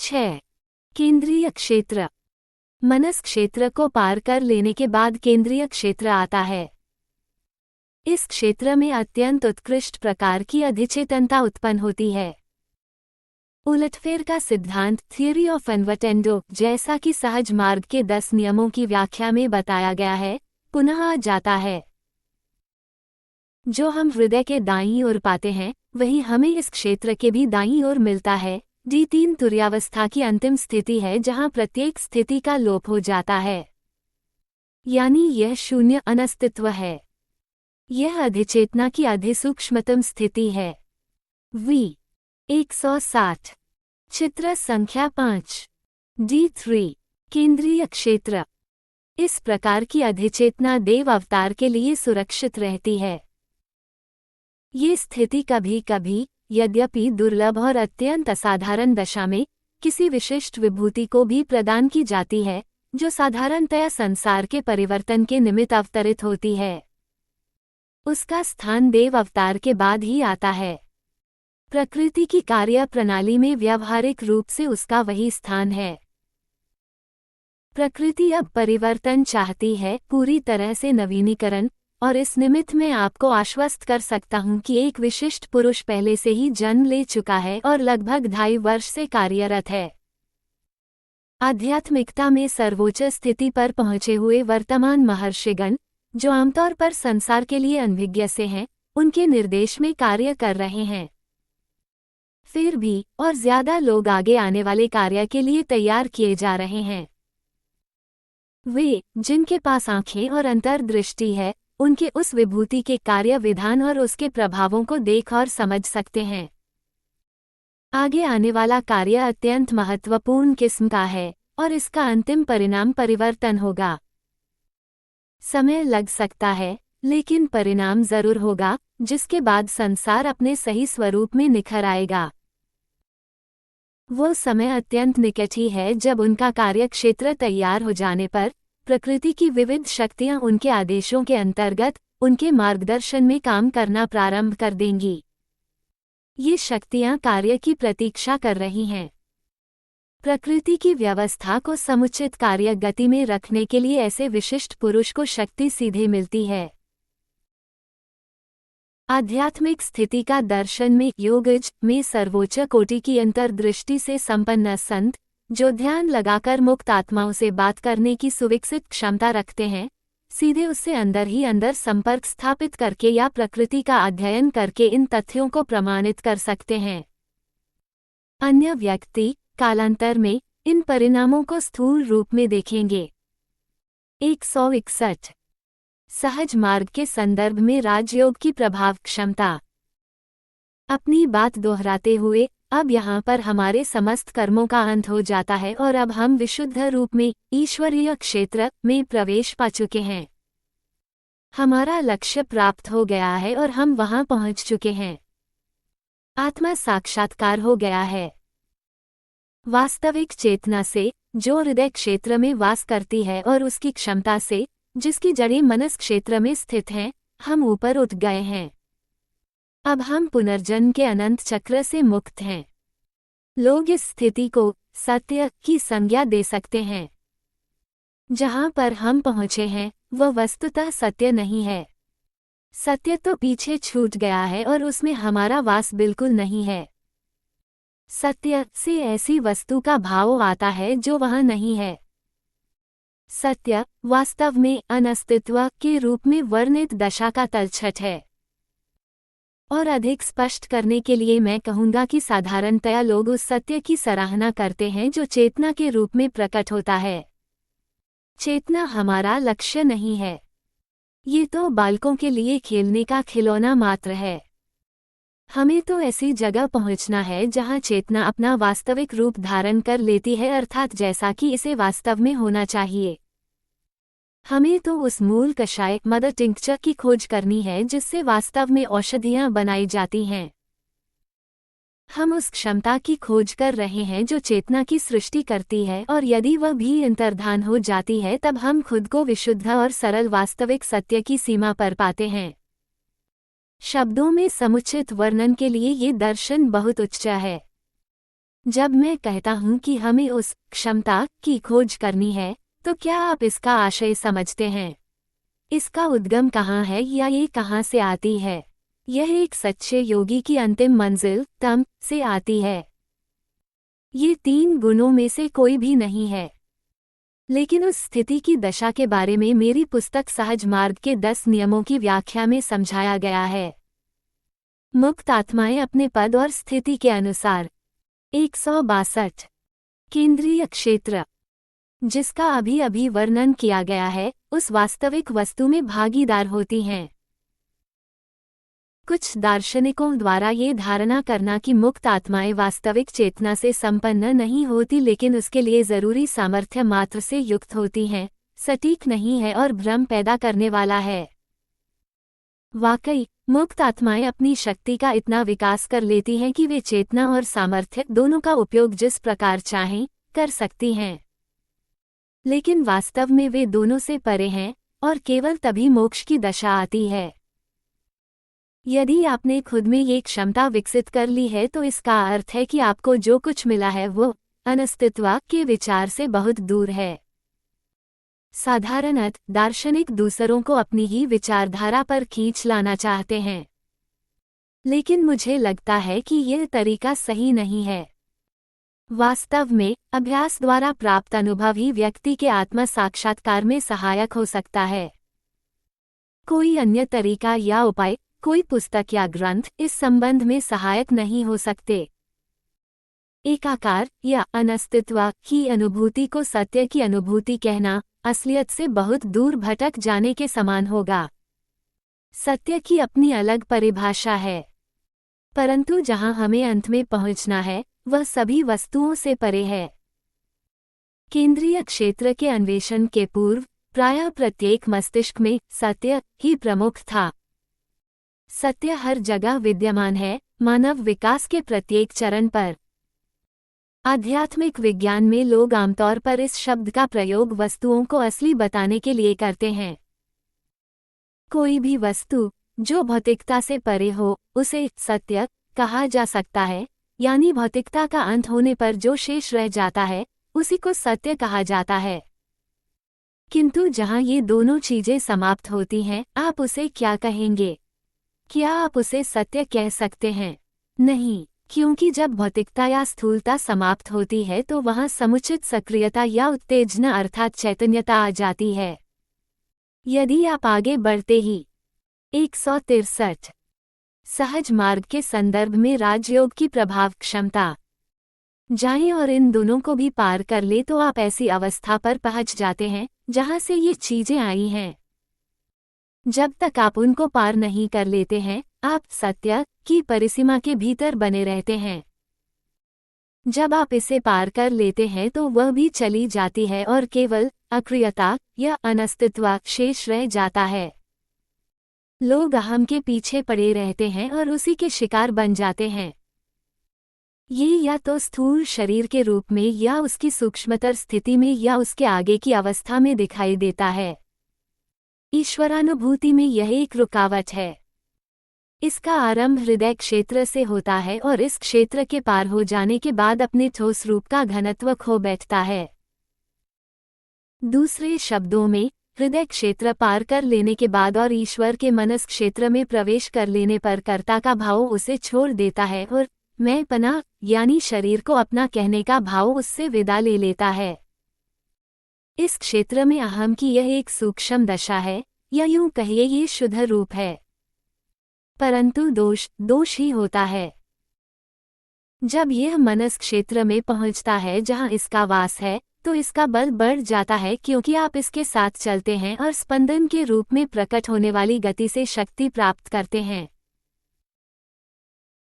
6. केंद्रीय क्षेत्र। मनस क्षेत्र को पार कर लेने के बाद केंद्रीय क्षेत्र आता है। इस क्षेत्र में अत्यंत उत्कृष्ट प्रकार की अधिचेतनता उत्पन्न होती है। उलटफेर का सिद्धांत थियरी ऑफ इन्वर्टेंडो, जैसा कि सहज मार्ग के 10 नियमों की व्याख्या में बताया गया है, पुनः आ जाता है। जो हम हृदय के दाईं ओर पाते हैं वही हमें इस क्षेत्र के भी दाईं ओर मिलता है। D3 तुर्यावस्था की अंतिम स्थिति है जहां प्रत्येक स्थिति का लोप हो जाता है, यानी यह शून्य अनस्तित्व है। यह अधिचेतना की अधिसूक्ष्मतम स्थिति है। V 160। चित्र संख्या 5। D3 केंद्रीय क्षेत्र। इस प्रकार की अधिचेतना देव अवतार के लिए सुरक्षित रहती है। ये स्थिति कभी कभी, यद्यपि दुर्लभ और अत्यंत असाधारण दशा में, किसी विशिष्ट विभूति को भी प्रदान की जाती है जो साधारणतया संसार के परिवर्तन के निमित्त अवतरित होती है। उसका स्थान देव अवतार के बाद ही आता है। प्रकृति की कार्य प्रणाली में व्यावहारिक रूप से उसका वही स्थान है। प्रकृति अब परिवर्तन चाहती है, पूरी तरह से नवीनीकरण, और इस निमित्त मैं आपको आश्वस्त कर सकता हूं कि एक विशिष्ट पुरुष पहले से ही जन्म ले चुका है और लगभग 2.5 वर्ष से कार्यरत है। आध्यात्मिकता में सर्वोच्च स्थिति पर पहुंचे हुए वर्तमान महर्षिगण, जो आमतौर पर संसार के लिए अनभिज्ञ से हैं, उनके निर्देश में कार्य कर रहे हैं। फिर भी और ज्यादा लोग आगे आने वाले कार्य के लिए तैयार किए जा रहे हैं। वे जिनके पास आंखें और अंतर्दृष्टि है, उनके उस विभूति के कार्य विधान और उसके प्रभावों को देख और समझ सकते हैं। आगे आने वाला कार्य अत्यंत महत्वपूर्ण किस्म का है और इसका अंतिम परिणाम परिवर्तन होगा। समय लग सकता है, लेकिन परिणाम जरूर होगा, जिसके बाद संसार अपने सही स्वरूप में निखर आएगा। वो समय अत्यंत निकट ही है जब उनका कार्यक्षेत्र तैयार हो जाने पर प्रकृति की विविध शक्तियां उनके आदेशों के अंतर्गत उनके मार्गदर्शन में काम करना प्रारंभ कर देंगी। ये शक्तियां कार्य की प्रतीक्षा कर रही हैं। प्रकृति की व्यवस्था को समुचित कार्य गति में रखने के लिए ऐसे विशिष्ट पुरुष को शक्ति सीधे मिलती है। आध्यात्मिक स्थिति का दर्शन में योगज में सर्वोच्च कोटि की अंतर्दृष्टि से संपन्न संत, जो ध्यान लगाकर मुक्त आत्माओं से बात करने की सुविकसित क्षमता रखते हैं, सीधे उससे अंदर ही अंदर संपर्क स्थापित करके या प्रकृति का अध्ययन करके इन तथ्यों को प्रमाणित कर सकते हैं। अन्य व्यक्ति कालांतर में इन परिणामों को स्थूल रूप में देखेंगे। 161। सहज मार्ग के संदर्भ में राजयोग की प्रभाव क्षमता। अपनी बात दोहराते हुए, अब यहाँ पर हमारे समस्त कर्मों का अंत हो जाता है और अब हम विशुद्ध रूप में ईश्वरीय क्षेत्र में प्रवेश पा चुके हैं। हमारा लक्ष्य प्राप्त हो गया है और हम वहां पहुंच चुके हैं। आत्मा साक्षात्कार हो गया है। वास्तविक चेतना से, जो हृदय क्षेत्र में वास करती है, और उसकी क्षमता से, जिसकी जड़ें मनस क्षेत्र में स्थित हैं, हम ऊपर उठ गए हैं। अब हम पुनर्जन्म के अनंत चक्र से मुक्त हैं। लोग इस स्थिति को सत्य की संज्ञा दे सकते हैं। जहां पर हम पहुंचे हैं वह वस्तुतः सत्य नहीं है। सत्य तो पीछे छूट गया है और उसमें हमारा वास बिल्कुल नहीं है। सत्य से ऐसी वस्तु का भाव आता है जो वहां नहीं है। सत्य वास्तव में अनस्तित्व के रूप में वर्णित दशा का तलछट है। और अधिक स्पष्ट करने के लिए मैं कहूंगा कि साधारणतया लोग उस सत्य की सराहना करते हैं जो चेतना के रूप में प्रकट होता है। चेतना हमारा लक्ष्य नहीं है। ये तो बालकों के लिए खेलने का खिलौना मात्र है। हमें तो ऐसी जगह पहुंचना है जहां चेतना अपना वास्तविक रूप धारण कर लेती है, अर्थात जैसा कि इसे वास्तव में होना चाहिए। हमें तो उस मूल कषाय मदर टिंक्चर की खोज करनी है जिससे वास्तव में औषधियां बनाई जाती हैं। हम उस क्षमता की खोज कर रहे हैं जो चेतना की सृष्टि करती है, और यदि वह भी अंतर्धान हो जाती है तब हम खुद को विशुद्ध और सरल वास्तविक सत्य की सीमा पर पाते हैं। शब्दों में समुचित वर्णन के लिए ये दर्शन बहुत उच्च है। जब मैं कहता हूँ कि हमें उस क्षमता की खोज करनी है, तो क्या आप इसका आशय समझते हैं? इसका उद्गम कहाँ है या ये कहाँ से आती है? यह एक सच्चे योगी की अंतिम मंजिल तम से आती है। ये 3 गुणों में से कोई भी नहीं है। लेकिन उस स्थिति की दशा के बारे में मेरी पुस्तक सहज मार्ग के 10 नियमों की व्याख्या में समझाया गया है। मुक्त आत्माएं अपने पद और स्थिति के अनुसार 162 केंद्रीय क्षेत्र, जिसका अभी अभी वर्णन किया गया है, उस वास्तविक वस्तु में भागीदार होती हैं। कुछ दार्शनिकों द्वारा ये धारणा करना कि मुक्त आत्माएं वास्तविक चेतना से संपन्न नहीं होती लेकिन उसके लिए जरूरी सामर्थ्य मात्र से युक्त होती हैं, सटीक नहीं है और भ्रम पैदा करने वाला है। वाकई, मुक्त आत्माएं अपनी शक्ति का इतना विकास कर लेती हैं कि वे चेतना और सामर्थ्य दोनों का उपयोग जिस प्रकार चाहें, कर सकती हैं। लेकिन वास्तव में वे दोनों से परे हैं, और केवल तभी मोक्ष की दशा आती है। यदि आपने खुद में ये क्षमता विकसित कर ली है तो इसका अर्थ है कि आपको जो कुछ मिला है वो अनस्तित्व के विचार से बहुत दूर है। साधारणतः दार्शनिक दूसरों को अपनी ही विचारधारा पर खींच लाना चाहते हैं, लेकिन मुझे लगता है कि यह तरीका सही नहीं है। वास्तव में अभ्यास द्वारा प्राप्त अनुभव ही व्यक्ति के आत्म साक्षात्कार में सहायक हो सकता है। कोई अन्य तरीका या उपाय, कोई पुस्तक या ग्रंथ इस संबंध में सहायक नहीं हो सकते। एकाकार या अनस्तित्व की अनुभूति को सत्य की अनुभूति कहना असलियत से बहुत दूर भटक जाने के समान होगा। सत्य की अपनी अलग परिभाषा है, परंतु जहां हमें अंत में पहुंचना है वह सभी वस्तुओं से परे है। केंद्रीय क्षेत्र के अन्वेषण के पूर्व प्रायः प्रत्येक मस्तिष्क में सत्य ही प्रमुख था। सत्य हर जगह विद्यमान है, मानव विकास के प्रत्येक चरण पर। आध्यात्मिक विज्ञान में लोग आमतौर पर इस शब्द का प्रयोग वस्तुओं को असली बताने के लिए करते हैं। कोई भी वस्तु जो भौतिकता से परे हो, उसे सत्य कहा जा सकता है, यानी भौतिकता का अंत होने पर जो शेष रह जाता है, उसी को सत्य कहा जाता है। किंतु जहां ये दोनों चीजें समाप्त होती हैं, आप उसे क्या कहेंगे? क्या आप उसे सत्य कह सकते हैं? नहीं, क्योंकि जब भौतिकता या स्थूलता समाप्त होती है तो वहां समुचित सक्रियता या उत्तेजना अर्थात चैतन्यता आ जाती है। यदि आप आगे बढ़ते ही 163 सहज मार्ग के संदर्भ में राजयोग की प्रभाव क्षमता जाएं और इन दोनों को भी पार कर ले तो आप ऐसी अवस्था पर पहुंच जाते हैं जहां से ये चीजें आई हैं। जब तक आप उनको पार नहीं कर लेते हैं, आप सत्य की परिसीमा के भीतर बने रहते हैं। जब आप इसे पार कर लेते हैं तो वह भी चली जाती है और केवल अक्रियता या अनस्तित्व शेष रह जाता है। लोग अहम के पीछे पड़े रहते हैं और उसी के शिकार बन जाते हैं। ये या तो स्थूल शरीर के रूप में या उसकी सूक्ष्मतर स्थिति में या उसके आगे की अवस्था में दिखाई देता है। ईश्वरानुभूति में यह एक रुकावट है। इसका आरंभ हृदय क्षेत्र से होता है और इस क्षेत्र के पार हो जाने के बाद अपने ठोस रूप का घनत्व खो बैठता है। दूसरे शब्दों में, हृदय क्षेत्र पार कर लेने के बाद और ईश्वर के मनस क्षेत्र में प्रवेश कर लेने पर कर्ता का भाव उसे छोड़ देता है और मैं पना यानी शरीर को अपना कहने का भाव उससे विदा ले लेता है। इस क्षेत्र में अहम की यह एक सूक्ष्म दशा है, या यूं कहिए ये शुद्ध रूप है, परंतु दोष ही होता है। जब यह मनस क्षेत्र में पहुंचता है जहां इसका वास है, तो इसका बल बढ़ जाता है क्योंकि आप इसके साथ चलते हैं और स्पंदन के रूप में प्रकट होने वाली गति से शक्ति प्राप्त करते हैं।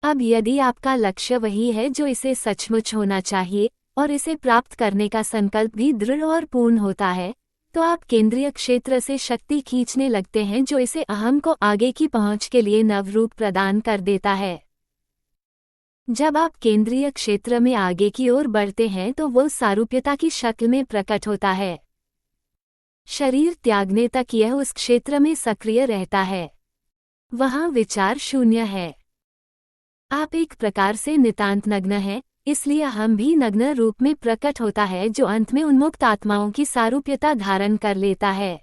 अब यदि आपका लक्ष्य वही है जो इसे सचमुच होना चाहिए और इसे प्राप्त करने का संकल्प भी दृढ़ और पूर्ण होता है, तो आप केंद्रीय क्षेत्र से शक्ति खींचने लगते हैं जो इसे अहम को आगे की पहुंच के लिए नवरूप प्रदान कर देता है। जब आप केंद्रीय क्षेत्र में आगे की ओर बढ़ते हैं तो वो सारूप्यता की शक्ल में प्रकट होता है। शरीर त्यागने तक यह उस क्षेत्र में सक्रिय रहता है। वहां विचार शून्य है। आप एक प्रकार से नितांत नग्न हैं इसलिए हम भी नग्न रूप में प्रकट होता है जो अंत में उन्मुक्त आत्माओं की सारूप्यता धारण कर लेता है।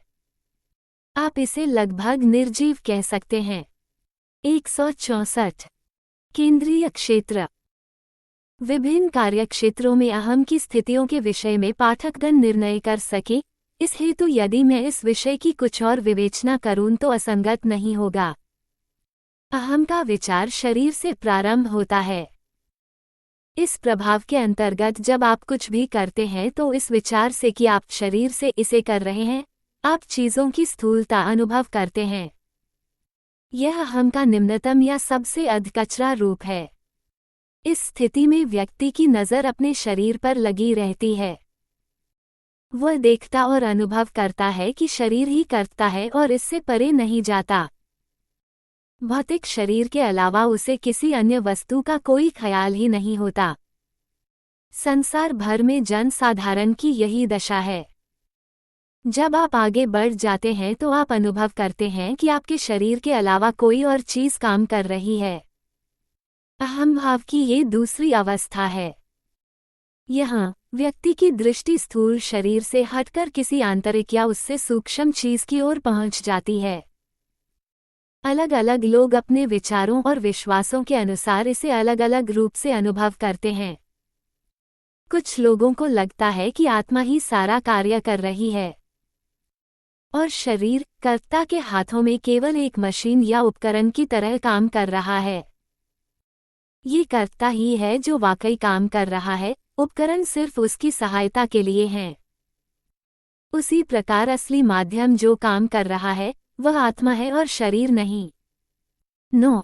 आप इसे लगभग निर्जीव कह सकते हैं। 164 केंद्रीय क्षेत्र। विभिन्न कार्यक्षेत्रों में अहम की स्थितियों के विषय में पाठकगण निर्णय कर सके, इस हेतु यदि मैं इस विषय की कुछ और विवेचना करूं तो असंगत नहीं होगा। अहम का विचार शरीर से प्रारंभ होता है। इस प्रभाव के अंतर्गत जब आप कुछ भी करते हैं तो इस विचार से कि आप शरीर से इसे कर रहे हैं, आप चीजों की स्थूलता अनुभव करते हैं। यह अहम का निम्नतम या सबसे अधकचरा रूप है। इस स्थिति में व्यक्ति की नज़र अपने शरीर पर लगी रहती है। वह देखता और अनुभव करता है कि शरीर ही करता है और इससे परे नहीं जाता। भौतिक शरीर के अलावा उसे किसी अन्य वस्तु का कोई ख्याल ही नहीं होता। संसार भर में जनसाधारण की यही दशा है। जब आप आगे बढ़ जाते हैं तो आप अनुभव करते हैं कि आपके शरीर के अलावा कोई और चीज काम कर रही है। अहम भाव की ये दूसरी अवस्था है। यहाँ व्यक्ति की दृष्टि स्थूल शरीर से हटकर किसी आंतरिक या उससे सूक्ष्म चीज की ओर पहुंच जाती है। अलग अलग लोग अपने विचारों और विश्वासों के अनुसार इसे अलग अलग रूप से अनुभव करते हैं। कुछ लोगों को लगता है कि आत्मा ही सारा कार्य कर रही है और शरीर कर्ता के हाथों में केवल एक मशीन या उपकरण की तरह काम कर रहा है। ये कर्ता ही है जो वाकई काम कर रहा है, उपकरण सिर्फ उसकी सहायता के लिए हैं। उसी प्रकार असली माध्यम जो काम कर रहा है वह आत्मा है और शरीर नहीं। 9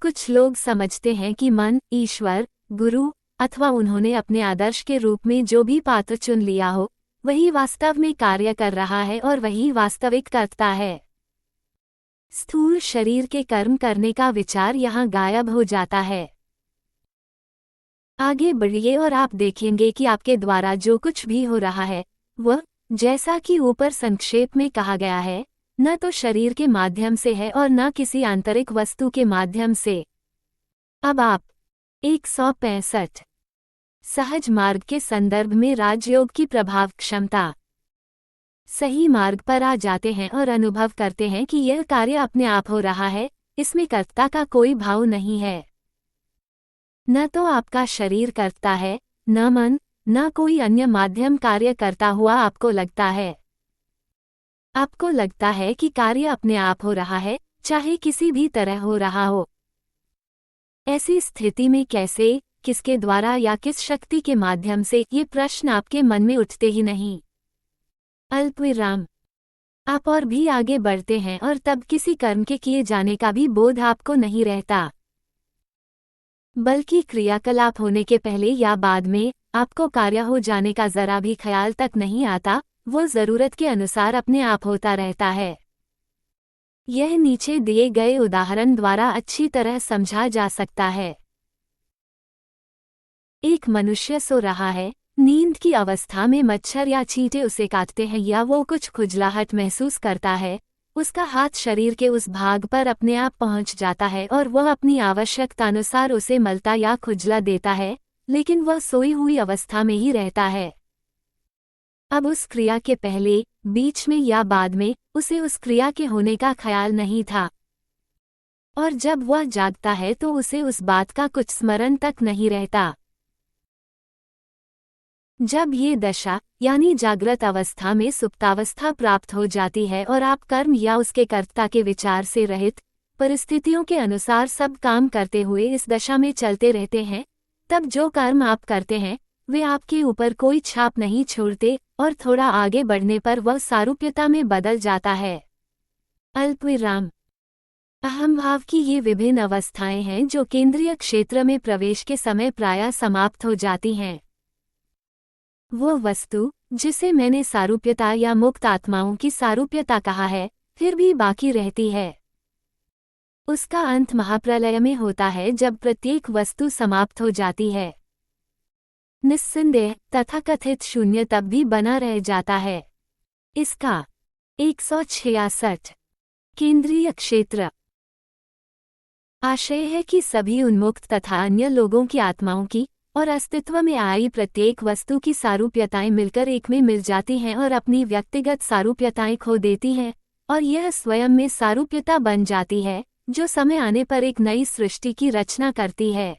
कुछ लोग समझते हैं कि मन, ईश्वर, गुरु अथवा उन्होंने अपने आदर्श के रूप में जो भी पात्र चुन लिया हो, वही वास्तव में कार्य कर रहा है और वही वास्तविक कर्ता है। स्थूल शरीर के कर्म करने का विचार यहाँ गायब हो जाता है। आगे बढ़िए और आप देखेंगे कि आपके द्वारा जो कुछ भी हो रहा है वह, जैसा कि ऊपर संक्षेप में कहा गया है, न तो शरीर के माध्यम से है और न किसी आंतरिक वस्तु के माध्यम से। अब आप 165 सहज मार्ग के संदर्भ में राजयोग की प्रभाव क्षमता। सही मार्ग पर आ जाते हैं और अनुभव करते हैं कि यह कार्य अपने आप हो रहा है, इसमें कर्ता का कोई भाव नहीं है। न तो आपका शरीर करता है, न मन, न कोई अन्य माध्यम कार्य करता हुआ आपको लगता है। आपको लगता है कि कार्य अपने आप हो रहा है, चाहे किसी भी तरह हो रहा हो। ऐसी स्थिति में कैसे, किसके द्वारा या किस शक्ति के माध्यम से, ये प्रश्न आपके मन में उठते ही नहीं। अल्पविराम। आप और भी आगे बढ़ते हैं और तब किसी कर्म के किए जाने का भी बोध आपको नहीं रहता, बल्कि क्रियाकलाप होने के पहले या बाद में आपको कार्य हो जाने का जरा भी ख्याल तक नहीं आता, वो जरूरत के अनुसार अपने आप होता रहता है। यह नीचे दिए गए उदाहरण द्वारा अच्छी तरह समझा जा सकता है। एक मनुष्य सो रहा है, नींद की अवस्था में मच्छर या चींटे उसे काटते हैं या वो कुछ खुजलाहट महसूस करता है, उसका हाथ शरीर के उस भाग पर अपने आप पहुंच जाता है और वह अपनी आवश्यकतानुसार उसे मलता या खुजला देता है, लेकिन वह सोई हुई अवस्था में ही रहता है। अब उस क्रिया के पहले, बीच में या बाद में उसे उस क्रिया के होने का ख्याल नहीं था, और जब वह जागता है तो उसे उस बात का कुछ स्मरण तक नहीं रहता। जब ये दशा यानी जागृत अवस्था में सुप्तावस्था प्राप्त हो जाती है और आप कर्म या उसके कर्ता के विचार से रहित, परिस्थितियों के अनुसार सब काम करते हुए इस दशा में चलते रहते हैं, तब जो कर्म आप करते हैं वे आपके ऊपर कोई छाप नहीं छोड़ते और थोड़ा आगे बढ़ने पर वह सारूप्यता में बदल जाता है। अल्पविराम। अहम भाव की ये विभिन्न अवस्थाएं हैं जो केंद्रीय क्षेत्र में प्रवेश के समय प्रायः समाप्त हो जाती हैं। वो वस्तु जिसे मैंने सारूप्यता या मुक्त आत्माओं की सारूप्यता कहा है, फिर भी बाकी रहती है। उसका अंत महाप्रलय में होता है जब प्रत्येक वस्तु समाप्त हो जाती है। निस्संदेह तथाकथित शून्य तब भी बना रह जाता है। इसका 166 केंद्रीय क्षेत्र। आशय है कि सभी उन्मुक्त तथा अन्य लोगों की आत्माओं की और अस्तित्व में आई प्रत्येक वस्तु की सारूप्यताएं मिलकर एक में मिल जाती हैं और अपनी व्यक्तिगत सारूप्यताएं खो देती हैं, और यह स्वयं में सारूप्यता बन जाती है, जो समय आने पर एक नई सृष्टि की रचना करती है।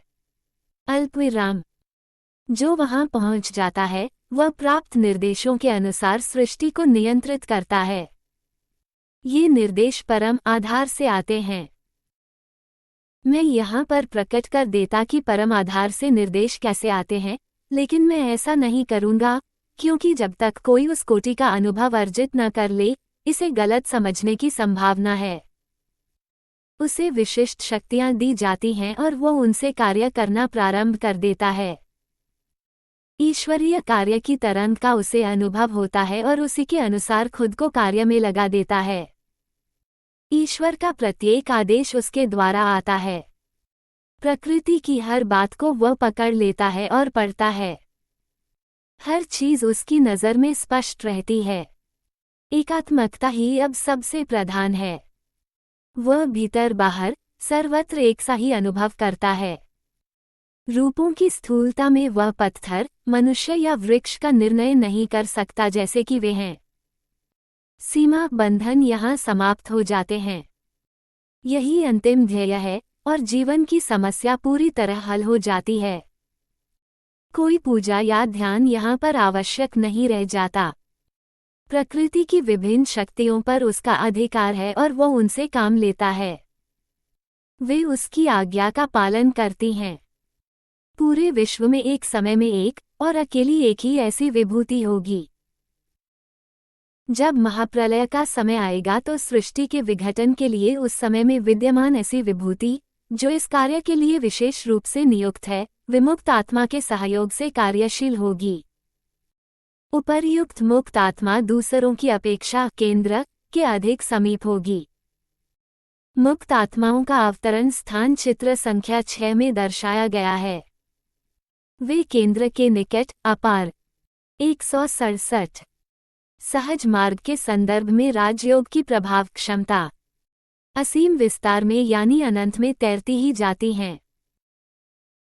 अल्पविराम। जो वहां पहुंच जाता है, वह प्राप्त निर्देशों के अनुसार सृष्टि को नियंत्रित करता है। ये निर्देश परम आधार से आते हैं। मैं यहाँ पर प्रकट कर देता कि परम आधार से निर्देश कैसे आते हैं, लेकिन मैं ऐसा नहीं करूँगा, क्योंकि जब तक कोई उस कोटि का अनुभव अर्जित न कर ले, इसे गलत समझने की संभावना है। उसे विशिष्ट शक्तियाँ दी जाती हैं और वो उनसे कार्य करना प्रारंभ कर देता है। ईश्वरीय कार्य की तरंग का उसे अनुभव होता है और उसी के अनुसार खुद को कार्य में लगा देता है। ईश्वर का प्रत्येक आदेश उसके द्वारा आता है। प्रकृति की हर बात को वह पकड़ लेता है और पढ़ता है। हर चीज उसकी नज़र में स्पष्ट रहती है। एकात्मकता ही अब सबसे प्रधान है। वह भीतर बाहर सर्वत्र एक सा ही अनुभव करता है। रूपों की स्थूलता में वह पत्थर, मनुष्य या वृक्ष का निर्णय नहीं कर सकता जैसे कि वे हैं। सीमा बंधन यहाँ समाप्त हो जाते हैं। यही अंतिम ध्येय है और जीवन की समस्या पूरी तरह हल हो जाती है। कोई पूजा या ध्यान यहाँ पर आवश्यक नहीं रह जाता। प्रकृति की विभिन्न शक्तियों पर उसका अधिकार है और वो उनसे काम लेता है। वे उसकी आज्ञा का पालन करती हैं। पूरे विश्व में एक समय में एक और अकेली एक ही ऐसी विभूति होगी। जब महाप्रलय का समय आएगा तो सृष्टि के विघटन के लिए उस समय में विद्यमान ऐसी विभूति, जो इस कार्य के लिए विशेष रूप से नियुक्त है, विमुक्त आत्मा के सहयोग से कार्यशील होगी। उपर्युक्त मुक्त आत्मा दूसरों की अपेक्षा केंद्र के अधिक समीप होगी। मुक्त आत्माओं का अवतरण स्थान चित्र संख्या 6 में दर्शाया गया है। वे केंद्र के निकट अपार 167 सहज मार्ग के संदर्भ में राजयोग की प्रभाव क्षमता असीम विस्तार में यानी अनंत में तैरती ही जाती हैं।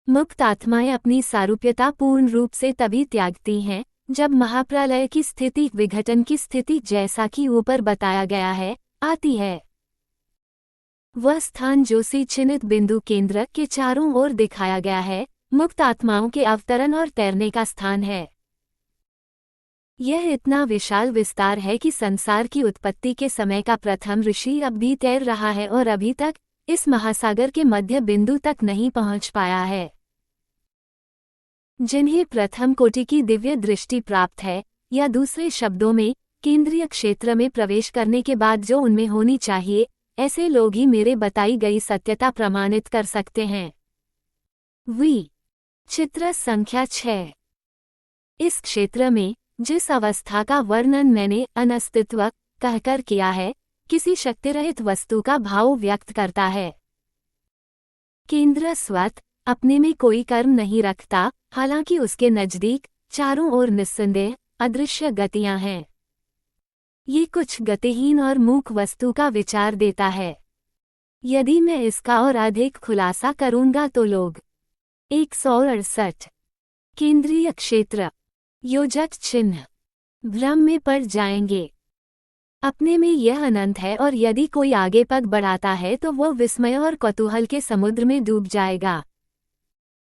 मुक्त आत्माएं अपनी सारूप्यता पूर्ण रूप से तभी त्यागती हैं जब महाप्रलय की स्थिति विघटन की स्थिति जैसा कि ऊपर बताया गया है आती है। वह स्थान जो सी चिन्हित बिंदु केंद्र के चारों ओर दिखाया गया है, मुक्त आत्माओं के अवतरण और तैरने का स्थान है। यह इतना विशाल विस्तार है कि संसार की उत्पत्ति के समय का प्रथम ऋषि अब भी तैर रहा है और अभी तक इस महासागर के मध्य बिंदु तक नहीं पहुंच पाया है। जिन्हें प्रथम कोटि की दिव्य दृष्टि प्राप्त है, या दूसरे शब्दों में केंद्रीय क्षेत्र में प्रवेश करने के बाद जो उनमें होनी चाहिए, ऐसे लोग ही मेरे बताई गई सत्यता प्रमाणित कर सकते हैं। चित्र संख्या 6। इस क्षेत्र में जिस अवस्था का वर्णन मैंने अनस्तित्व कहकर किया है, किसी शक्तिरहित वस्तु का भाव व्यक्त करता है। केंद्र स्वत अपने में कोई कर्म नहीं रखता, हालांकि उसके नजदीक चारों ओर निस्संदेह अदृश्य गतियां हैं। ये कुछ गतिहीन और मूक वस्तु का विचार देता है। यदि मैं इसका और अधिक खुलासा करूंगा तो लोग 168 केंद्रीय क्षेत्र योजक चिन्ह भ्रम में पड़ जाएंगे। अपने में यह अनंत है और यदि कोई आगे पग बढ़ाता है तो वह विस्मय और कौतूहल के समुद्र में डूब जाएगा।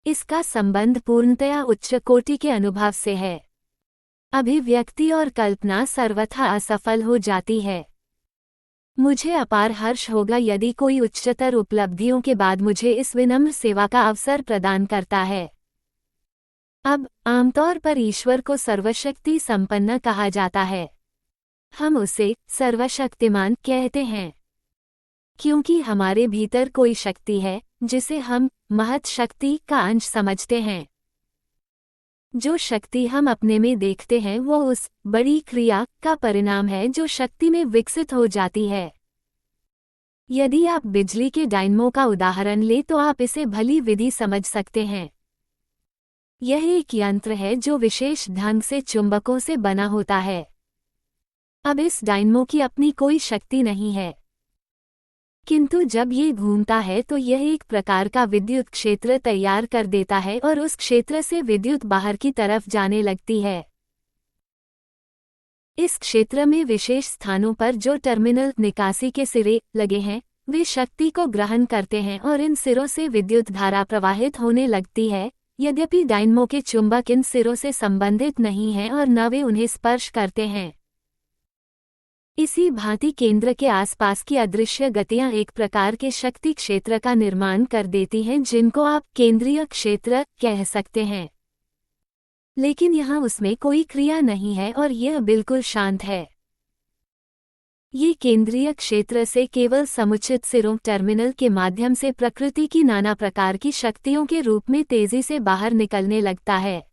इसका संबंध पूर्णतया उच्च कोटि के अनुभव से है। अभिव्यक्ति और कल्पना सर्वथा असफल हो जाती है। मुझे अपार हर्ष होगा यदि कोई उच्चतर उपलब्धियों के बाद मुझे इस विनम्र सेवा का अवसर प्रदान करता है। अब आमतौर पर ईश्वर को सर्वशक्ति संपन्न कहा जाता है। हम उसे सर्वशक्तिमान कहते हैं क्योंकि हमारे भीतर कोई शक्ति है जिसे हम महत् शक्ति का अंश समझते हैं। जो शक्ति हम अपने में देखते हैं वो उस बड़ी क्रिया का परिणाम है जो शक्ति में विकसित हो जाती है। यदि आप बिजली के डायनमो का उदाहरण लें तो आप इसे भली विधि समझ सकते हैं। यह एक यंत्र है जो विशेष ढंग से चुंबकों से बना होता है। अब इस डायनमो की अपनी कोई शक्ति नहीं है। किंतु जब ये घूमता है तो यह एक प्रकार का विद्युत क्षेत्र तैयार कर देता है और उस क्षेत्र से विद्युत बाहर की तरफ जाने लगती है। इस क्षेत्र में विशेष स्थानों पर जो टर्मिनल निकासी के सिरे लगे हैं वे शक्ति को ग्रहण करते हैं और इन सिरों से विद्युत धारा प्रवाहित होने लगती है। यद्यपि डायनमो के चुंबक इन सिरों से संबंधित नहीं हैं और न वे उन्हें स्पर्श करते हैं। इसी भांति केंद्र के आसपास की अदृश्य गतियां एक प्रकार के शक्ति क्षेत्र का निर्माण कर देती हैं जिनको आप केंद्रीय क्षेत्र कह सकते हैं। लेकिन यहाँ उसमें कोई क्रिया नहीं है और यह बिल्कुल शांत है। ये केंद्रीय क्षेत्र से केवल समुचित सिरों टर्मिनल के माध्यम से प्रकृति की नाना प्रकार की शक्तियों के रूप में तेजी से बाहर निकलने लगता है।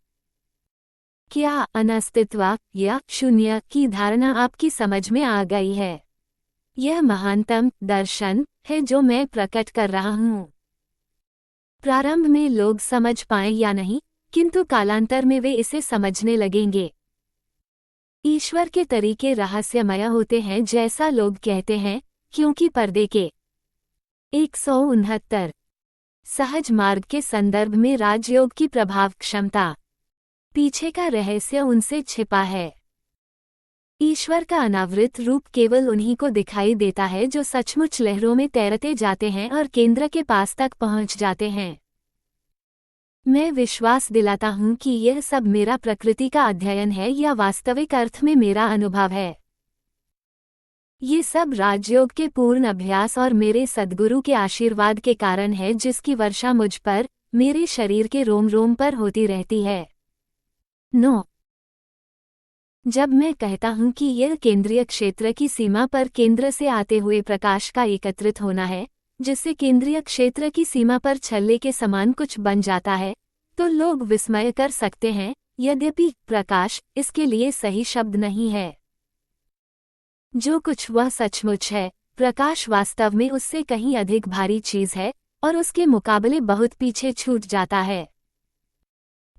क्या अनस्तित्व या शून्य की धारणा आपकी समझ में आ गई है? यह महानतम दर्शन है जो मैं प्रकट कर रहा हूँ। प्रारंभ में लोग समझ पाएं या नहीं, किंतु कालांतर में वे इसे समझने लगेंगे। ईश्वर के तरीके रहस्यमय होते हैं जैसा लोग कहते हैं, क्योंकि पर्दे के 169 सहज मार्ग के संदर्भ में राजयोग की प्रभाव क्षमता पीछे का रहस्य उनसे छिपा है। ईश्वर का अनावृत रूप केवल उन्हीं को दिखाई देता है जो सचमुच लहरों में तैरते जाते हैं और केंद्र के पास तक पहुंच जाते हैं। मैं विश्वास दिलाता हूं कि यह सब मेरा प्रकृति का अध्ययन है या वास्तविक अर्थ में मेरा अनुभव है। ये सब राजयोग के पूर्ण अभ्यास और मेरे सद्गुरु के आशीर्वाद के कारण है जिसकी वर्षा मुझ पर, मेरे शरीर के रोम रोम पर होती रहती है। 9 जब मैं कहता हूं कि यह केंद्रीय क्षेत्र की सीमा पर केंद्र से आते हुए प्रकाश का एकत्रित होना है, जिससे केंद्रीय क्षेत्र की सीमा पर छल्ले के समान कुछ बन जाता है, तो लोग विस्मय कर सकते हैं। यद्यपि प्रकाश इसके लिए सही शब्द नहीं है। जो कुछ वह सचमुच है, प्रकाश वास्तव में उससे कहीं अधिक भारी चीज है और उसके मुकाबले बहुत पीछे छूट जाता है।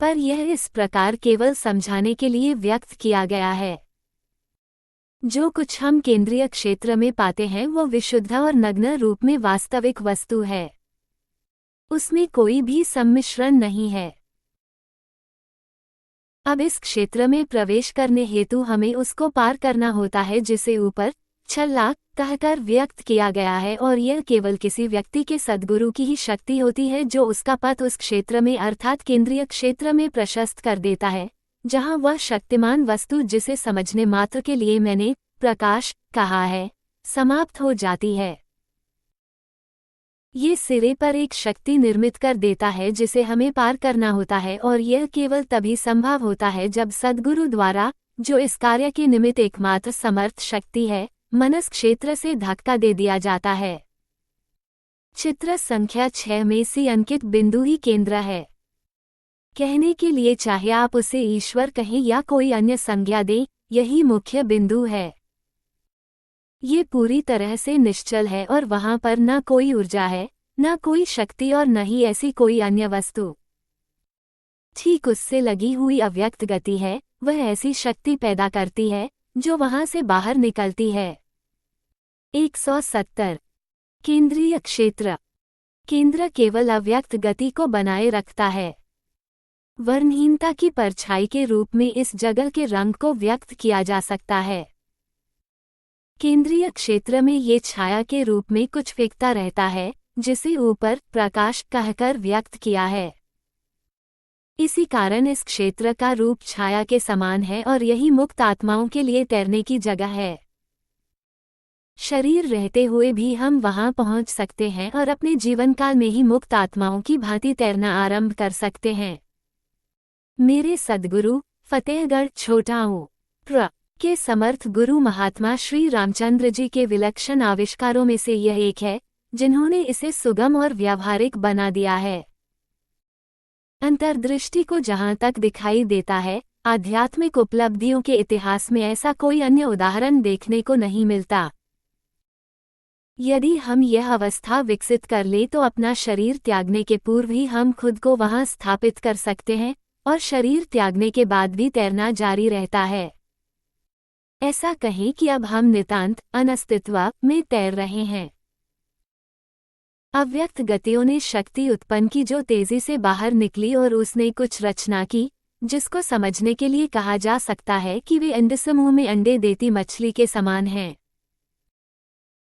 पर यह इस प्रकार केवल समझाने के लिए व्यक्त किया गया है। जो कुछ हम केंद्रीय क्षेत्र में पाते हैं वो विशुद्ध और नग्न रूप में वास्तविक वस्तु है। उसमें कोई भी सम्मिश्रण नहीं है। अब इस क्षेत्र में प्रवेश करने हेतु हमें उसको पार करना होता है जिसे ऊपर छल्ला कहकर व्यक्त किया गया है, और यह केवल किसी व्यक्ति के सद्गुरु की ही शक्ति होती है जो उसका पथ उस क्षेत्र में अर्थात केंद्रीय क्षेत्र में प्रशस्त कर देता है, जहां वह शक्तिमान वस्तु जिसे समझने मात्र के लिए मैंने प्रकाश कहा है, समाप्त हो जाती है। ये सिरे पर एक शक्ति निर्मित कर देता है जिसे हमें पार करना होता है, और यह केवल तभी संभव होता है जब सद्गुरु द्वारा, जो इस कार्य के निमित्त एकमात्र समर्थ शक्ति है, मनस क्षेत्र से धक्का दे दिया जाता है। चित्र संख्या 6 में सी अंकित बिंदु ही केंद्र है। कहने के लिए चाहे आप उसे ईश्वर कहें या कोई अन्य संज्ञा दें, यही मुख्य बिंदु है। ये पूरी तरह से निश्चल है और वहां पर न कोई ऊर्जा है, न कोई शक्ति और न ही ऐसी कोई अन्य वस्तु। ठीक उससे लगी हुई अव्यक्त गति है, वह ऐसी शक्ति पैदा करती है जो वहां से बाहर निकलती है। 170 केंद्रीय क्षेत्र। केंद्र केवल अव्यक्त गति को बनाए रखता है। वर्णहीनता की परछाई के रूप में इस जगह के रंग को व्यक्त किया जा सकता है। केंद्रीय क्षेत्र में ये छाया के रूप में कुछ फेंकता रहता है, जिसे ऊपर प्रकाश कहकर व्यक्त किया है। इसी कारण इस क्षेत्र का रूप छाया के समान है और यही मुक्त आत्माओं के लिए तैरने की जगह है। शरीर रहते हुए भी हम वहां पहुंच सकते हैं और अपने जीवनकाल में ही मुक्त आत्माओं की भांति तैरना आरंभ कर सकते हैं। मेरे सद्गुरु फतेहगढ़ छोटाऊ प्र के समर्थ गुरु महात्मा श्री रामचंद्र जी के विलक्षण आविष्कारों में से यह एक है, जिन्होंने इसे सुगम और व्यावहारिक बना दिया है। अंतर्दृष्टि को जहां तक दिखाई देता है, आध्यात्मिक उपलब्धियों के इतिहास में ऐसा कोई अन्य उदाहरण देखने को नहीं मिलता। यदि हम यह अवस्था विकसित कर ले तो अपना शरीर त्यागने के पूर्व ही हम खुद को वहां स्थापित कर सकते हैं और शरीर त्यागने के बाद भी तैरना जारी रहता है। ऐसा कहें कि अब हम नितांत अनस्तित्व में तैर रहे हैं। अव्यक्त गतियों ने शक्ति उत्पन्न की जो तेजी से बाहर निकली और उसने कुछ रचना की, जिसको समझने के लिए कहा जा सकता है कि वे अंड समूह में अंडे देती मछली के समान हैं।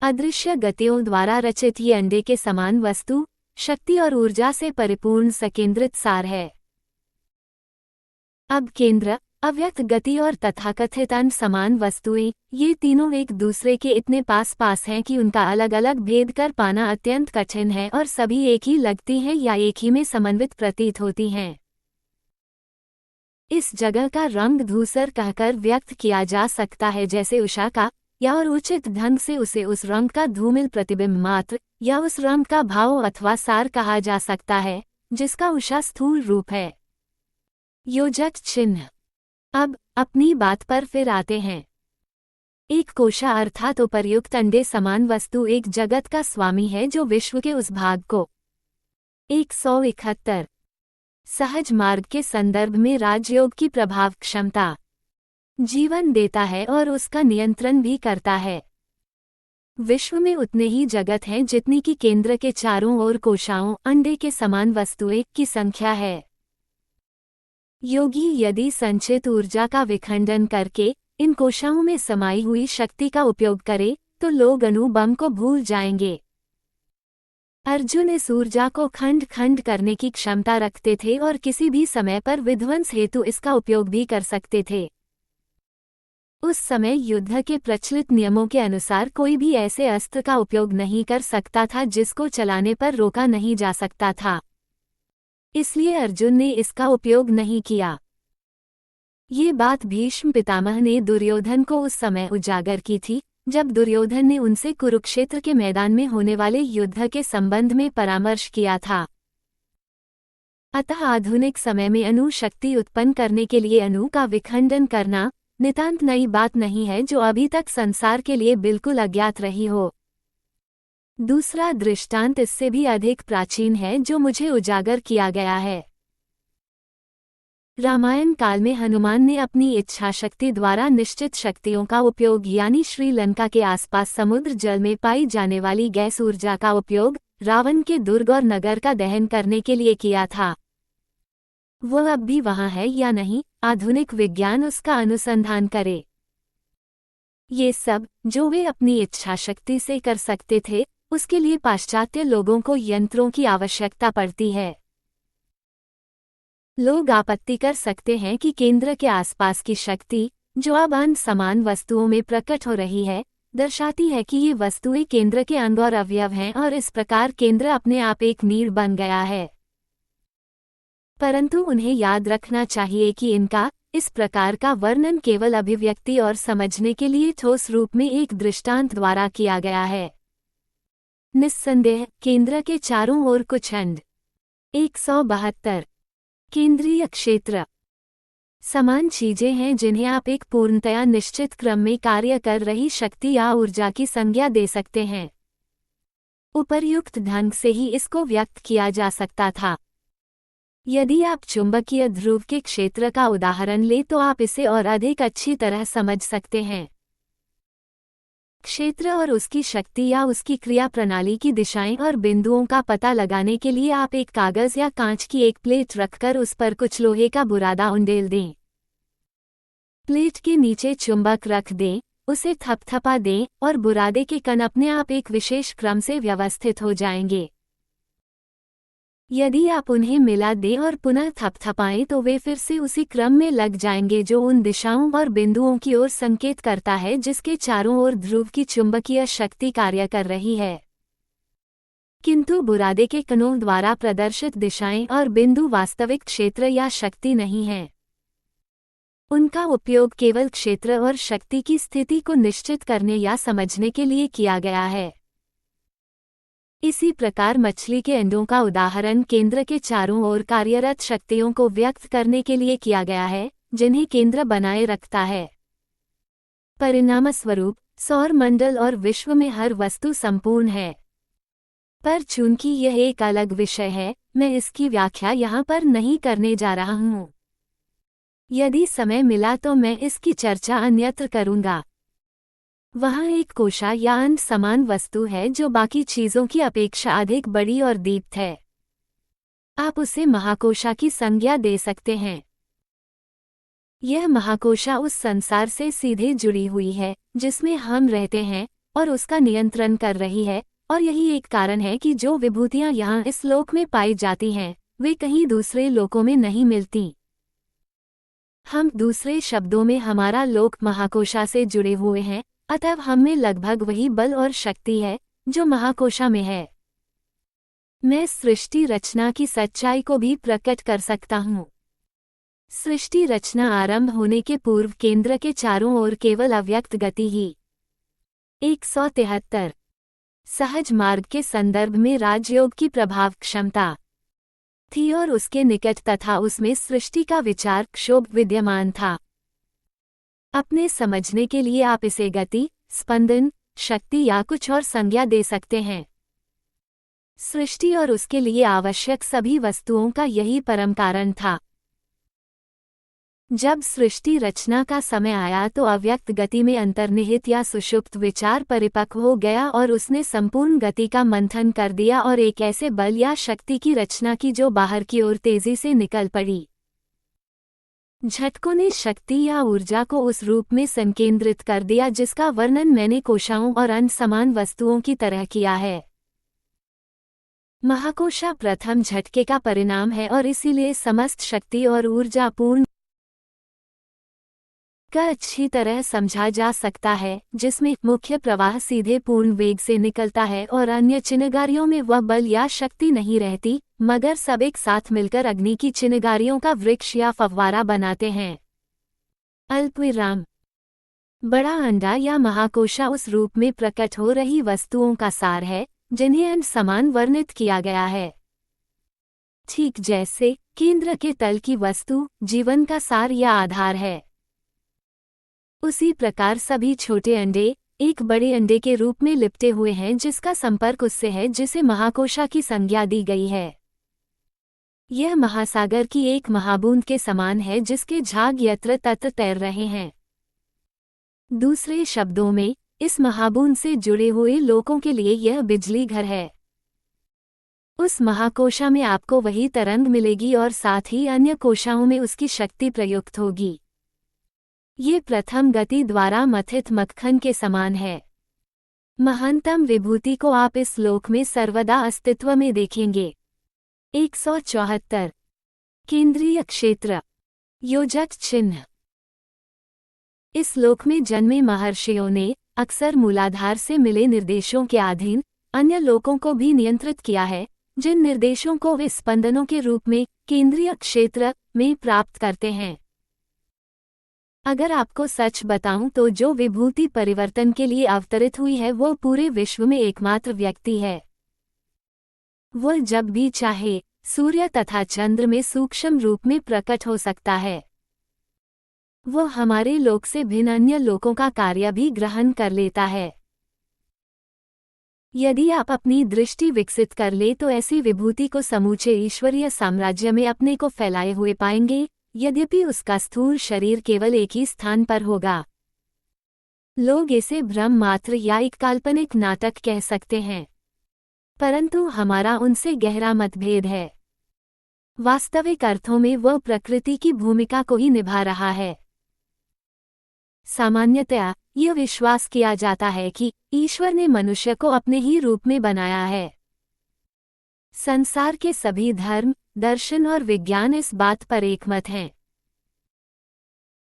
अदृश्य गतियों द्वारा रचित ये अंडे के समान वस्तु, शक्ति और ऊर्जा से परिपूर्ण सकेंद्रित सार है। अब केंद्र, अव्यक्त गति और तथाकथित अंड समान वस्तुएं, ये तीनों एक दूसरे के इतने पास हैं कि उनका अलग अलग भेद कर पाना अत्यंत कठिन है और सभी एक ही लगती हैं या एक ही में समन्वित प्रतीत होती हैं। इस जगह का रंग धूसर कहकर व्यक्त किया जा सकता है जैसे उषा का, या और उचित ढंग से उसे उस रंग का धूमिल प्रतिबिंब मात्र या उस रंग का भाव अथवा सार कहा जा सकता है, जिसका उषा स्थूल रूप है। योजक चिन्ह। अब अपनी बात पर फिर आते हैं। एक कोशा अर्थात उपर्युक्त अंडे समान वस्तु एक जगत का स्वामी है जो विश्व के उस भाग को 171 सहज मार्ग के संदर्भ में राजयोग की प्रभाव क्षमता जीवन देता है और उसका नियंत्रण भी करता है। विश्व में उतने ही जगत हैं जितनी कि केंद्र के चारों ओर कोशाओं अंडे के समान वस्तुएं की संख्या है। योगी यदि संचित ऊर्जा का विखंडन करके इन कोशाओं में समाई हुई शक्ति का उपयोग करे तो लोग अणु बम को भूल जाएंगे। अर्जुन इस ऊर्जा को खंड खंड करने की क्षमता रखते थे और किसी भी समय पर विध्वंस हेतु इसका उपयोग भी कर सकते थे। उस समय युद्ध के प्रचलित नियमों के अनुसार कोई भी ऐसे अस्त्र का उपयोग नहीं कर सकता था जिसको चलाने पर रोका नहीं जा सकता था, इसलिए अर्जुन ने इसका उपयोग नहीं किया। ये बात भीष्म पितामह ने दुर्योधन को उस समय उजागर की थी जब दुर्योधन ने उनसे कुरुक्षेत्र के मैदान में होने वाले युद्ध के संबंध में परामर्श किया था। अतः आधुनिक समय में अणु शक्ति उत्पन्न करने के लिए अणु का विखंडन करना नितांत नई बात नहीं है जो अभी तक संसार के लिए बिल्कुल अज्ञात रही हो। दूसरा दृष्टांत इससे भी अधिक प्राचीन है जो मुझे उजागर किया गया है। रामायण काल में हनुमान ने अपनी इच्छाशक्ति द्वारा निश्चित शक्तियों का उपयोग यानी श्रीलंका के आसपास समुद्र जल में पाई जाने वाली गैस ऊर्जा का उपयोग रावण के दुर्ग और नगर का दहन करने के लिए किया था। वह अब भी वहां है या नहीं, आधुनिक विज्ञान उसका अनुसंधान करे। ये सब जो वे अपनी इच्छाशक्ति से कर सकते थे, उसके लिए पाश्चात्य लोगों को यंत्रों की आवश्यकता पड़ती है। लोग आपत्ति कर सकते हैं कि केंद्र के आसपास की शक्ति, जो अब अन्य समान वस्तुओं में प्रकट हो रही है, दर्शाती है कि ये वस्तुएं केंद्र के अंग और अवयव हैं और इस प्रकार केंद्र अपने आप एक नीड बन गया है। परंतु उन्हें याद रखना चाहिए कि इनका इस प्रकार का वर्णन केवल अभिव्यक्ति और समझने के लिए ठोस रूप में एक दृष्टांत द्वारा किया गया है। निस्संदेह केंद्र के चारों ओर कुछ अंड 172 केंद्रीय क्षेत्र समान चीजें हैं जिन्हें आप एक पूर्णतया निश्चित क्रम में कार्य कर रही शक्ति या ऊर्जा की संज्ञा दे सकते हैं। उपर्युक्त ढंग से ही इसको व्यक्त किया जा सकता था। यदि आप चुंबकीय ध्रुव के क्षेत्र का उदाहरण लें तो आप इसे और अधिक अच्छी तरह समझ सकते हैं। क्षेत्र और उसकी शक्ति या उसकी क्रिया प्रणाली की दिशाएं और बिंदुओं का पता लगाने के लिए आप एक कागज या कांच की एक प्लेट रखकर उस पर कुछ लोहे का बुरादा उंडेल दें। प्लेट के नीचे चुंबक रख दें, उसे थपथपा दें और बुरादे के कण अपने आप एक विशेष क्रम से व्यवस्थित हो जाएंगे। यदि आप उन्हें मिला दें और पुनः थपथपाएं तो वे फिर से उसी क्रम में लग जाएंगे जो उन दिशाओं और बिंदुओं की ओर संकेत करता है जिसके चारों ओर ध्रुव की चुंबकीय शक्ति कार्य कर रही है। किंतु बुरादे के कणों द्वारा प्रदर्शित दिशाएं और बिंदु वास्तविक क्षेत्र या शक्ति नहीं हैं। उनका उपयोग केवल क्षेत्र और शक्ति की स्थिति को निश्चित करने या समझने के लिए किया गया है। इसी प्रकार मछली के अंडों का उदाहरण केंद्र के चारों ओर कार्यरत शक्तियों को व्यक्त करने के लिए किया गया है, जिन्हें केंद्र बनाए रखता है। परिणामस्वरूप सौर मंडल और विश्व में हर वस्तु संपूर्ण है। पर चूंकि यह एक अलग विषय है, मैं इसकी व्याख्या यहाँ पर नहीं करने जा रहा हूँ। यदि समय मिला तो मैं इसकी चर्चा अन्यत्र करूँगा। वहाँ एक कोशा या अन्य समान वस्तु है जो बाकी चीजों की अपेक्षा अधिक बड़ी और दीप्त है। आप उसे महाकोशा की संज्ञा दे सकते हैं। यह महाकोशा उस संसार से सीधे जुड़ी हुई है जिसमें हम रहते हैं और उसका नियंत्रण कर रही है, और यही एक कारण है कि जो विभूतियां यहाँ इस लोक में पाई जाती हैं वे कहीं दूसरे लोकों में नहीं मिलती। हम दूसरे शब्दों में हमारा लोक महाकोशा से जुड़े हुए हैं, अतः हम में लगभग वही बल और शक्ति है जो महाकोशा में है। मैं सृष्टि रचना की सच्चाई को भी प्रकट कर सकता हूँ। सृष्टि रचना आरंभ होने के पूर्व केंद्र के चारों ओर केवल अव्यक्त गति ही 173 सहज मार्ग के संदर्भ में राजयोग की प्रभाव क्षमता थी और उसके निकट तथा उसमें सृष्टि का विचार क्षोभ विद्यमान था। अपने समझने के लिए आप इसे गति, स्पंदन, शक्ति या कुछ और संज्ञा दे सकते हैं। सृष्टि और उसके लिए आवश्यक सभी वस्तुओं का यही परम कारण था। जब सृष्टि रचना का समय आया तो अव्यक्त गति में अंतर्निहित या सुषुप्त विचार परिपक्व हो गया और उसने संपूर्ण गति का मंथन कर दिया और एक ऐसे बल या शक्ति की रचना की जो बाहर की ओर तेजी से निकल पड़ी। झटकों ने शक्ति या ऊर्जा को उस रूप में संकेंद्रित कर दिया जिसका वर्णन मैंने कोशाओं और अन्य समान वस्तुओं की तरह किया है। महाकोशा प्रथम झटके का परिणाम है और इसीलिए समस्त शक्ति और ऊर्जा पूर्ण का अच्छी तरह समझा जा सकता है, जिसमें मुख्य प्रवाह सीधे पूर्ण वेग से निकलता है और अन्य चिनगारियों में वह बल या शक्ति नहीं रहती, मगर सब एक साथ मिलकर अग्नि की चिनगारियों का वृक्ष या फव्वारा बनाते हैं। अल्पविराम बड़ा अंडा या महाकोशा उस रूप में प्रकट हो रही वस्तुओं का सार है जिन्हें अन्य समान वर्णित किया गया है। ठीक जैसे केंद्र के तल की वस्तु जीवन का सार या आधार है, उसी प्रकार सभी छोटे अंडे एक बड़े अंडे के रूप में लिपटे हुए हैं जिसका संपर्क उससे है जिसे महाकोशा की संज्ञा दी गई है। यह महासागर की एक महाबूंद के समान है जिसके झाग यत्र तत्र तैर रहे हैं। दूसरे शब्दों में इस महाबूंद से जुड़े हुए लोगों के लिए यह बिजली घर है। उस महाकोशा में आपको वही तरंग मिलेगी और साथ ही अन्य कोशाओं में उसकी शक्ति प्रयुक्त होगी। ये प्रथम गति द्वारा मथित मक्खन के समान है। महानतम विभूति को आप इस लोक में सर्वदा अस्तित्व में देखेंगे। 174 केंद्रीय क्षेत्र योजक चिन्ह। इस लोक में जन्मे महर्षियों ने अक्सर मूलाधार से मिले निर्देशों के अधीन अन्य लोकों को भी नियंत्रित किया है, जिन निर्देशों को वे स्पंदनों के रूप में केंद्रीय क्षेत्र में प्राप्त करते हैं। अगर आपको सच बताऊं तो जो विभूति परिवर्तन के लिए अवतरित हुई है वो पूरे विश्व में एकमात्र व्यक्ति है। वह जब भी चाहे सूर्य तथा चंद्र में सूक्ष्म रूप में प्रकट हो सकता है। वह हमारे लोक से भिन्न अन्य लोकों का कार्य भी ग्रहण कर लेता है। यदि आप अपनी दृष्टि विकसित कर ले तो ऐसी विभूति को समूचे ईश्वरीय साम्राज्य में अपने को फैलाए हुए पाएंगे, यद्यपि उसका स्थूल शरीर केवल एक ही स्थान पर होगा। लोग इसे भ्रम मात्र या एक काल्पनिक नाटक कह सकते हैं, परंतु हमारा उनसे गहरा मतभेद है। वास्तविक अर्थों में वह प्रकृति की भूमिका को ही निभा रहा है। सामान्यतया यह विश्वास किया जाता है कि ईश्वर ने मनुष्य को अपने ही रूप में बनाया है। संसार के सभी धर्म, दर्शन और विज्ञान इस बात पर एकमत हैं।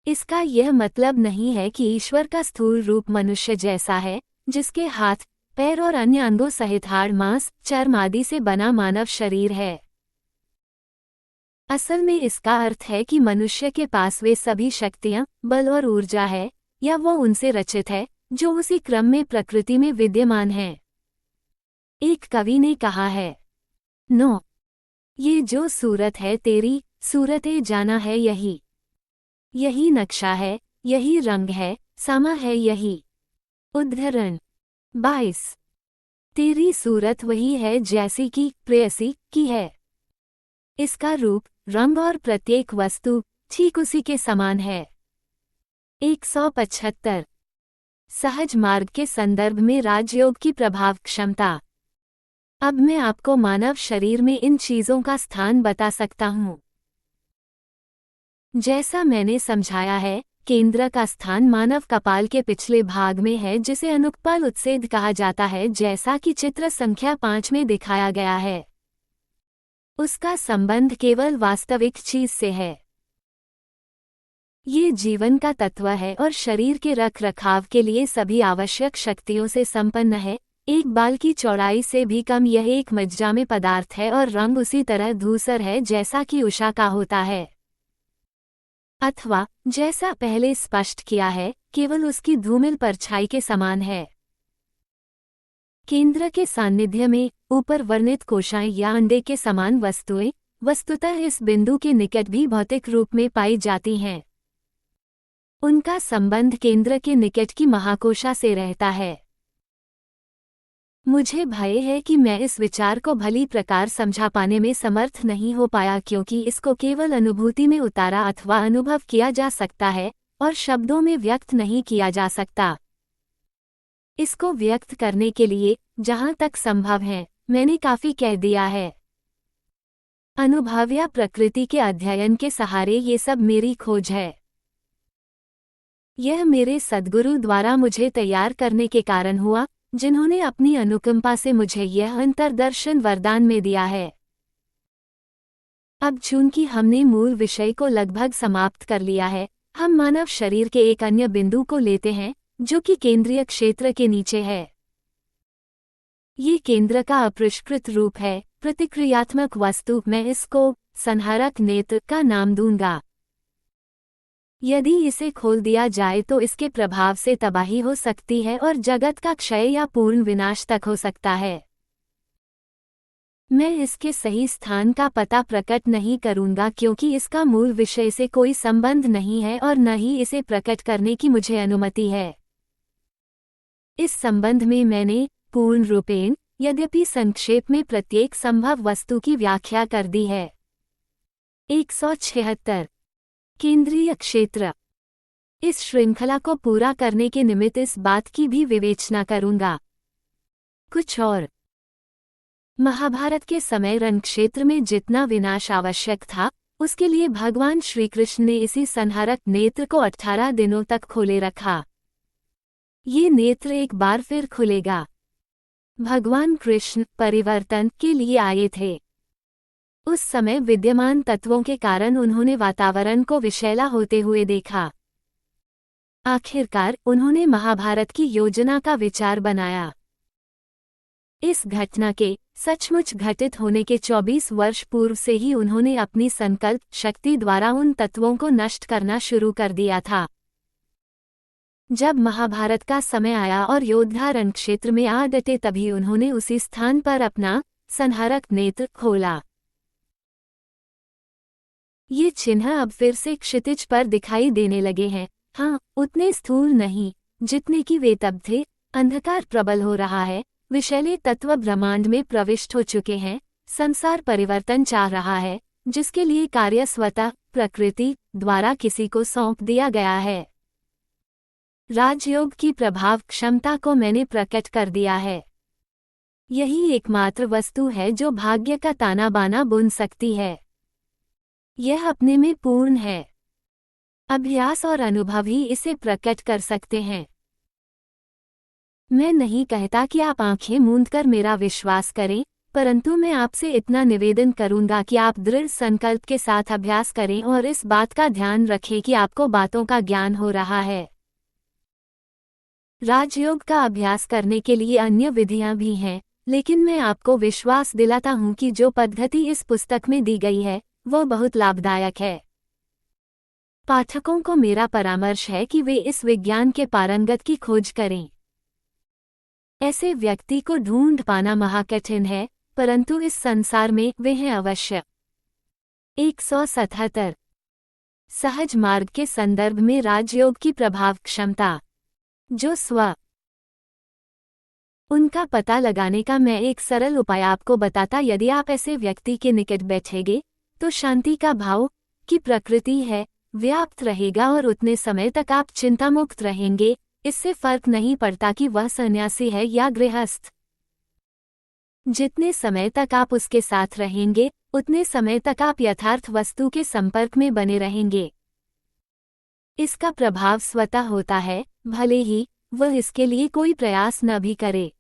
इसका यह मतलब नहीं है कि ईश्वर का स्थूल रूप मनुष्य जैसा है, जिसके हाथ, पैर और अन्य अंगों सहित हाड़, मांस, चर्म आदि से बना मानव शरीर है। असल में इसका अर्थ है कि मनुष्य के पास वे सभी शक्तियां, बल और ऊर्जा है, या वो उनसे रचित है, जो उसी क्रम में प्रकृति में विद्यमान हैं। एक कवि ने कहा है, नो, ये जो सूरत है तेरी, सूरते जाना है यही। यही नक्शा है, यही रंग है, सामा है यही। उद्धरण 22 तेरी सूरत वही है जैसी कि प्रेयसी की है। इसका रूप, रंग और प्रत्येक वस्तु ठीक उसी के समान है। 175 सहज मार्ग के संदर्भ में राजयोग की प्रभाव क्षमता। अब मैं आपको मानव शरीर में इन चीजों का स्थान बता सकता हूँ। जैसा मैंने समझाया है, केंद्र का स्थान मानव कपाल के पिछले भाग में है, जिसे अनुकपाल उत्सेद कहा जाता है, जैसा कि चित्र संख्या 5 में दिखाया गया है। उसका संबंध केवल वास्तविक चीज से है। ये जीवन का तत्व है और शरीर के रख रखाव के लिए सभी आवश्यक शक्तियों से संपन्न है। एक बाल की चौड़ाई से भी कम यह एक मज्जा में पदार्थ है और रंग उसी तरह धूसर है जैसा कि उषा का होता है, अथवा जैसा पहले स्पष्ट किया है, केवल उसकी धूमिल परछाई के समान है। केंद्र के सान्निध्य में ऊपर वर्णित कोशाएं या अंडे के समान वस्तुएं वस्तुतः इस बिंदु के निकट भी भौतिक रूप में पाई जाती हैं। उनका संबंध केंद्र के निकट की महाकोशा से रहता है। मुझे भय है कि मैं इस विचार को भली प्रकार समझा पाने में समर्थ नहीं हो पाया, क्योंकि इसको केवल अनुभूति में उतारा अथवा अनुभव किया जा सकता है और शब्दों में व्यक्त नहीं किया जा सकता। इसको व्यक्त करने के लिए, जहां तक संभव है, मैंने काफी कह दिया है। अनुभव या प्रकृति के अध्ययन के सहारे ये सब मेरी खोज है। यह मेरे सद्गुरु द्वारा मुझे तैयार करने के कारण हुआ, जिन्होंने अपनी अनुकंपा से मुझे यह अंतर्दर्शन वरदान में दिया है। अब चूंकि हमने मूल विषय को लगभग समाप्त कर लिया है, हम मानव शरीर के एक अन्य बिंदु को लेते हैं, जो कि केंद्रीय क्षेत्र के नीचे है। ये केंद्र का अपरिष्कृत रूप है, प्रतिक्रियात्मक वस्तु। मैं इसको संहारक नेत्र का नाम दूंगा। यदि इसे खोल दिया जाए तो इसके प्रभाव से तबाही हो सकती है और जगत का क्षय या पूर्ण विनाश तक हो सकता है। मैं इसके सही स्थान का पता प्रकट नहीं करूंगा, क्योंकि इसका मूल विषय से कोई संबंध नहीं है और न ही इसे प्रकट करने की मुझे अनुमति है। इस संबंध में मैंने पूर्ण रूपेण, यद्यपि संक्षेप में, प्रत्येक संभव वस्तु की व्याख्या कर दी है। 176 केंद्रीय क्षेत्र। इस श्रृंखला को पूरा करने के निमित्त इस बात की भी विवेचना करूंगा। कुछ और महाभारत के समय रण क्षेत्र में जितना विनाश आवश्यक था, उसके लिए भगवान श्रीकृष्ण ने इसी संहारक नेत्र को 18 दिनों तक खोले रखा। ये नेत्र एक बार फिर खुलेगा। भगवान कृष्ण परिवर्तन के लिए आए थे। उस समय विद्यमान तत्वों के कारण उन्होंने वातावरण को विषैला होते हुए देखा। आखिरकार उन्होंने महाभारत की योजना का विचार बनाया। इस घटना के सचमुच घटित होने के 24 वर्ष पूर्व से ही उन्होंने अपनी संकल्प शक्ति द्वारा उन तत्वों को नष्ट करना शुरू कर दिया था। जब महाभारत का समय आया और योद्धा रण क्षेत्र में आ डटे, तभी उन्होंने उसी स्थान पर अपना संहारक नेत्र खोला। ये चिन्ह अब फिर से क्षितिज पर दिखाई देने लगे हैं। हाँ, उतने स्थूल नहीं जितने कि वे तब थे। अंधकार प्रबल हो रहा है, विषैले तत्व ब्रह्मांड में प्रविष्ट हो चुके हैं। संसार परिवर्तन चाह रहा है, जिसके लिए कार्य स्वतः प्रकृति द्वारा किसी को सौंप दिया गया है। राजयोग की प्रभाव क्षमता को मैंने प्रकट कर दिया है। यही एकमात्र वस्तु है जो भाग्य का ताना बाना बुन सकती है। यह अपने में पूर्ण है। अभ्यास और अनुभव ही इसे प्रकट कर सकते हैं। मैं नहीं कहता कि आप आंखें मूंदकर मेरा विश्वास करें, परंतु मैं आपसे इतना निवेदन करूंगा कि आप दृढ़ संकल्प के साथ अभ्यास करें और इस बात का ध्यान रखें कि आपको बातों का ज्ञान हो रहा है। राजयोग का अभ्यास करने के लिए अन्य विधियां भी हैं, लेकिन मैं आपको विश्वास दिलाता हूं कि जो पद्धति इस पुस्तक में दी गई है, वह बहुत लाभदायक है। पाठकों को मेरा परामर्श है कि वे इस विज्ञान के पारंगत की खोज करें। ऐसे व्यक्ति को ढूंढ पाना महाकठिन है, परंतु इस संसार में वे हैं अवश्य। 177 सहज मार्ग के संदर्भ में राजयोग की प्रभाव क्षमता। जो स्व उनका पता लगाने का मैं एक सरल उपाय आपको बताता। यदि आप ऐसे व्यक्ति के निकट बैठेंगे तो शांति का भाव की प्रकृति है व्याप्त रहेगा और उतने समय तक आप चिंतामुक्त रहेंगे। इससे फर्क नहीं पड़ता कि वह सन्यासी है या गृहस्थ। जितने समय तक आप उसके साथ रहेंगे, उतने समय तक आप यथार्थ वस्तु के संपर्क में बने रहेंगे। इसका प्रभाव स्वतः होता है, भले ही वह इसके लिए कोई प्रयास न भी करे।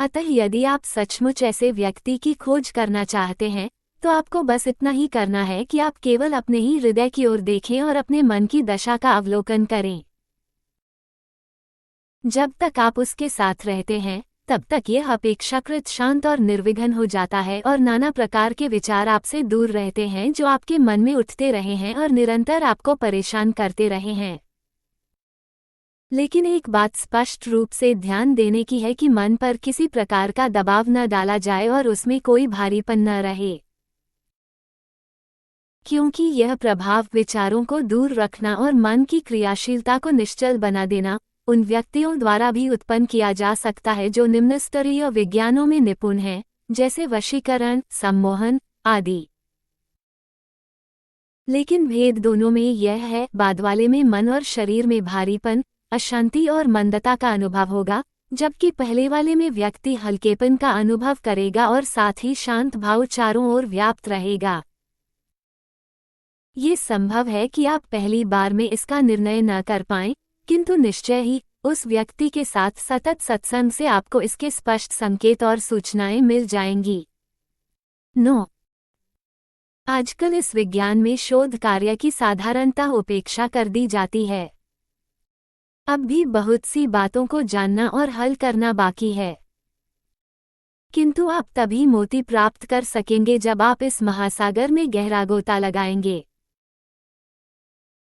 अतः यदि आप सचमुच ऐसे व्यक्ति की खोज करना चाहते हैं, तो आपको बस इतना ही करना है कि आप केवल अपने ही हृदय की ओर देखें और अपने मन की दशा का अवलोकन करें। जब तक आप उसके साथ रहते हैं, तब तक यह अपेक्षाकृत शांत और निर्विघ्न हो जाता है और नाना प्रकार के विचार आपसे दूर रहते हैं जो आपके मन में उठते रहे हैं और निरंतर आपको परेशान करते रहे हैं। लेकिन एक बात स्पष्ट रूप से ध्यान देने की है कि मन पर किसी प्रकार का दबाव न डाला जाए और उसमें कोई भारीपन न रहे, क्योंकि यह प्रभाव विचारों को दूर रखना और मन की क्रियाशीलता को निश्चल बना देना उन व्यक्तियों द्वारा भी उत्पन्न किया जा सकता है जो निम्न स्तरीय विज्ञानों में निपुण हैं, जैसे वशीकरण, सम्मोहन आदि। लेकिन भेद दोनों में यह है, बाद वाले में मन और शरीर में भारीपन, अशांति और मंदता का अनुभव होगा, जबकि पहले वाले में व्यक्ति हल्केपन का अनुभव करेगा और साथ ही शांत भाव चारों ओर व्याप्त रहेगा। ये संभव है कि आप पहली बार में इसका निर्णय न कर पाएं, किंतु निश्चय ही उस व्यक्ति के साथ सतत सत्संग से आपको इसके स्पष्ट संकेत और सूचनाएं मिल जाएंगी। 9. आजकल इस विज्ञान में शोध कार्य की साधारणतः उपेक्षा कर दी जाती है। अब भी बहुत सी बातों को जानना और हल करना बाकी है, किंतु आप तभी मोती प्राप्त कर सकेंगे जब आप इस महासागर में गहरा गोता लगाएंगे।